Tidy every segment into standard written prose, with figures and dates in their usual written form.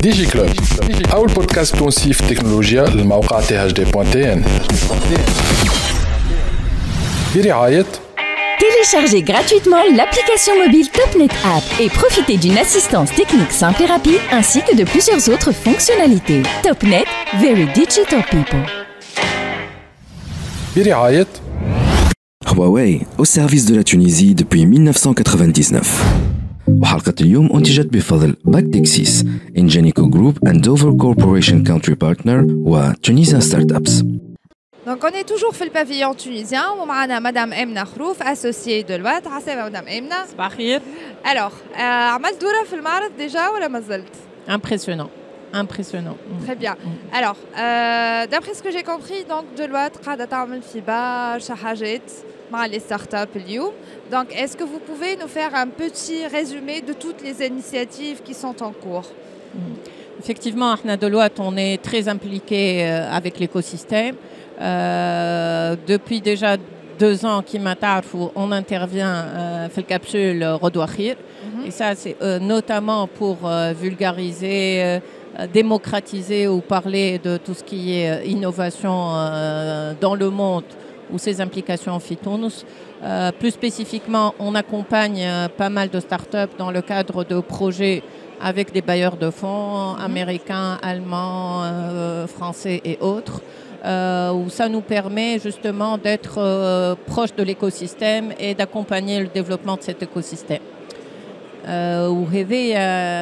ديجي كلوب أول بودكاست تونسي في التكنولوجيا للموقع thd.tn برعاية Téléchargez gratuitement l'application mobile Topnet App et profitez d'une assistance technique simple et rapide ainsi que de plusieurs autres fonctionnalités. Topnet, very digital people. برعاية Huawei au service de la Tunisie depuis 1999. وحلقة اليوم أنتجت بفضل باكتكسيس Ingenico Group and Dover Corporation Country Partner و Tunisia Startups. Donc on est toujours في البافيون tunisien ومعنا مدام امنه خروف associée de Deloitte. عسلامة مدام امنه. صباح الخير. Alors عملت دورة في المعرض déjà ولا ما زلت؟ Impressionnant. Très bien. Alors d'après ce que j'ai compris donc Deloitte قاعدة تعمل في برشا حاجات مع les startups اليوم. Donc est-ce que vous pouvez nous faire un petit résumé de toutes les initiatives qui sont en cours? Effectivement, à Deloitte, on est très impliqué avec l'écosystème. Depuis déjà 2 ans on intervient dans la capsule Rodouakhir. Et ça, c'est notamment pour vulgariser, démocratiser ou parler de tout ce qui est innovation dans le monde ou ses implications en Fitounous. Plus spécifiquement, on accompagne pas mal de startups dans le cadre de projets avec des bailleurs de fonds américains, allemands, français et autres. Où ça nous permet justement d'être proche de l'écosystème et d'accompagner le développement de cet écosystème. وهذه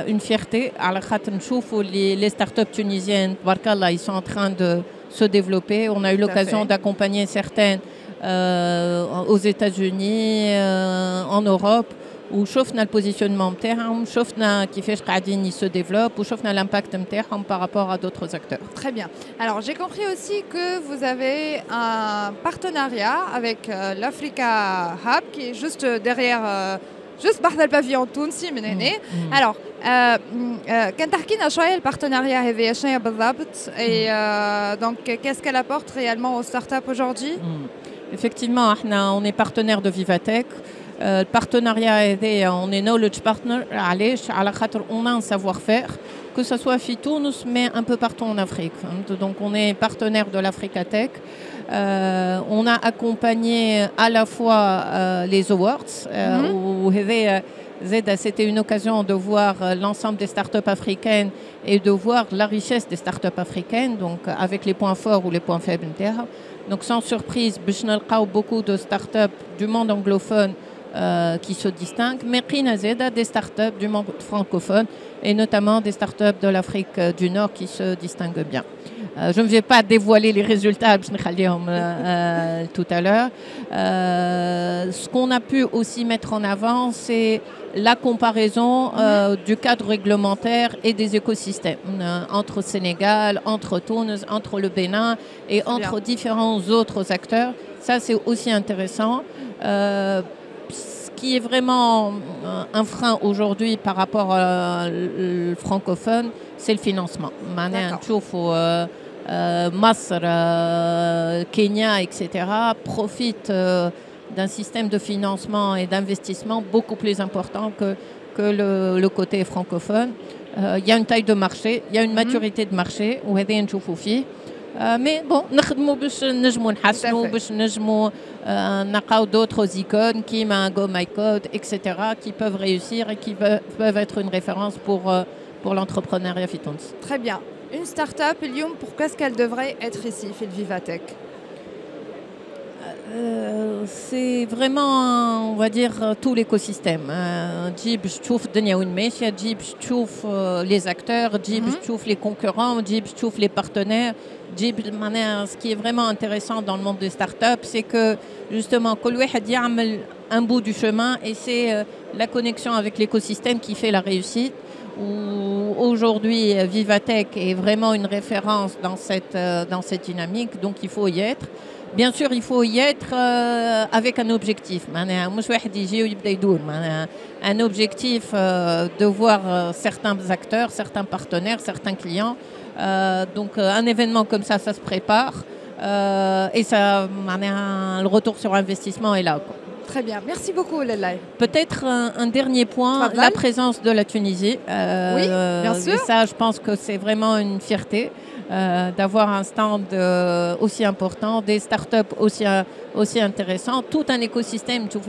une fierté على خاطر نشوفوا les startups tunisiennes تبارك الله ils sont en train de se développer. On a eu l'occasion d'accompagner certaines aux États-Unis, en Europe, où شفنا le positionnement نتاعهم, شفنا كيفاش قاعدين se développent, où شفنا l'impact نتاعهم par rapport à d'autres acteurs. Très bien. Alors j'ai compris aussi que vous avez un partenariat avec l'Africa Hub qui est juste derrière juste بعد البافيون التونسي من هنا. Alors كان تحكي لنا شويه البارتناريا هذه شنو بالضبط et donc qu'est-ce qu'elle apporte réellement aux startups aujourd'hui? Effectivement, on est partenaire de Vivatech. Le partenariat aidé, on est knowledge partner, on a un savoir-faire, que ce soit à Fitounous, mais un peu partout en Afrique. Donc on est partenaire de l'Africa Tech. On a accompagné à la fois les awards, où c'était une occasion de voir l'ensemble des startups africaines et de voir la richesse des startups africaines, donc avec les points forts ou les points faibles. Donc sans surprise, beaucoup de startups du monde anglophone qui se distinguent, mais des startups du monde francophone et notamment des startups de l'Afrique du Nord qui se distinguent bien. Je ne vais pas dévoiler les résultats tout à l'heure. Ce qu'on a pu aussi mettre en avant, c'est la comparaison du cadre réglementaire et des écosystèmes entre Sénégal, entre Tunis, entre le Bénin et entre différents autres acteurs. Ça, c'est aussi intéressant. Ce qui est vraiment un frein aujourd'hui par rapport au francophone, c'est le financement. Masr, Kenya, etc. profitent d'un système de financement et d'investissement beaucoup plus important que le côté francophone. Il y a une taille de marché, il y a une maturité de marché, mais bon, نخدموا باش نجموا نحسنوا باش نجموا نلقاو d'autres icônes qui un Go My Code, etc. qui peuvent réussir et qui peuvent être une référence pour l'entrepreneuriat Fitounous. Très bien. Une start-up, اليوم, pourquoi est-ce qu'elle devrait être ici, في Vivatech? C'est vraiment, on va dire, tout l'écosystème. تجي باش تشوف الدنيا وين ماشيه, تجي باش تشوف les acteurs, تجي باش تشوف les concurrents, تجي باش تشوف les partenaires. Ce qui est vraiment intéressant dans le monde des startups, c'est que justement, كل واحد يعمل un bout du chemin et c'est la connexion avec l'écosystème qui fait la réussite. Aujourd'hui, Vivatech est vraiment une référence dans cette dynamique, donc il faut y être. Bien sûr, il faut y être avec un objectif. Un objectif de voir certains acteurs, certains partenaires, certains clients. Donc un événement comme ça se prépare et ça, le retour sur investissement est là. Très bien, merci beaucoup Lelay. Peut-être un dernier point, la présence de la Tunisie. Oui, bien sûr. Et ça, je pense que c'est vraiment une fierté d'avoir un stand aussi important, des startups aussi intéressants, tout un écosystème, tout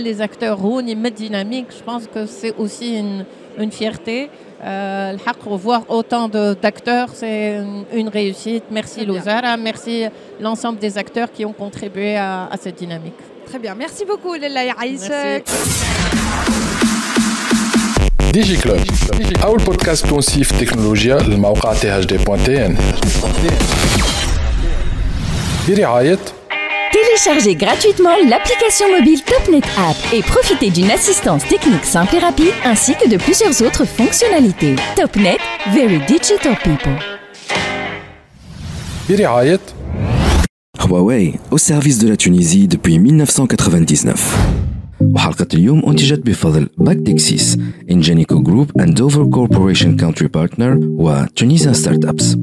les acteurs dynamiques. Je pense que c'est aussi une fierté. Voir autant d'acteurs, c'est une réussite. Merci Lozara, merci l'ensemble des acteurs qui ont contribué à cette dynamique. Très bien, merci beaucoup Lelay Aïsek. DigiClub أول بودكاست تونسي في التكنولوجيا للموقع THD.tn برعاية Téléchargez gratuitement l'application mobile Topnet App et profitez d'une assistance technique simple et rapide ainsi que de plusieurs autres fonctionnalités. Topnet, very digital people. برعاية Huawei, au service de la Tunisie depuis 1999. وحلقة اليوم أنتجت بفضل باكتكسيس، إنجينيكو جروب and Dover Corporation Country Partner و Tunisian Startups.